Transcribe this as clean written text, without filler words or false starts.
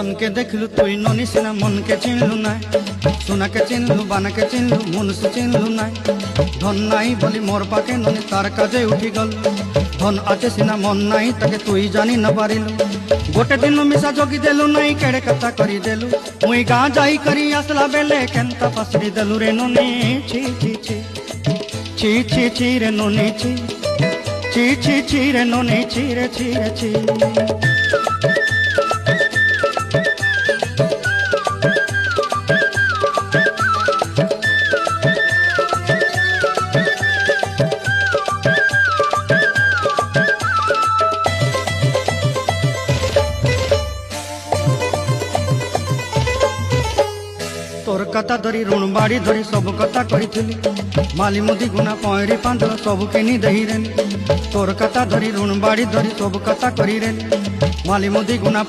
জনকে দেখলু তুই ননি সিনা মনকে চিনলু নাই, সোনাকে চিনলু বানাকে চিনলু মনুষ্য চিনলু নাই। ধন নাই বলি মোর পাকে ননি তার কাজে উঠি গল, ধন আছে সিনা মন নাই তাকে তুই জানি না পারিলু। গোটে দিন মিশা জগি দেলু নাই কেড়ে কথা করি দেলু, মুই গাঁ যাই করি আসলা বেলে কেনতা পাসরি দেলু রে ননি। ছি ছি ছি ছি ছি ছি রে ননি ছি ছি ছি ছি রে ননি ছি রে ছি রে ছি। তোর কথা ধরি ঋণ বাড়ি ধরি সবু কথা কইছিলি, মালি মুদি গুনা পয়রি পাঁদল সবু কিনি দেহি রে। তোর কথা ধরি ঋণ বাড়ি ধরি সবু কথা করি রে, মালি মুদি গুনা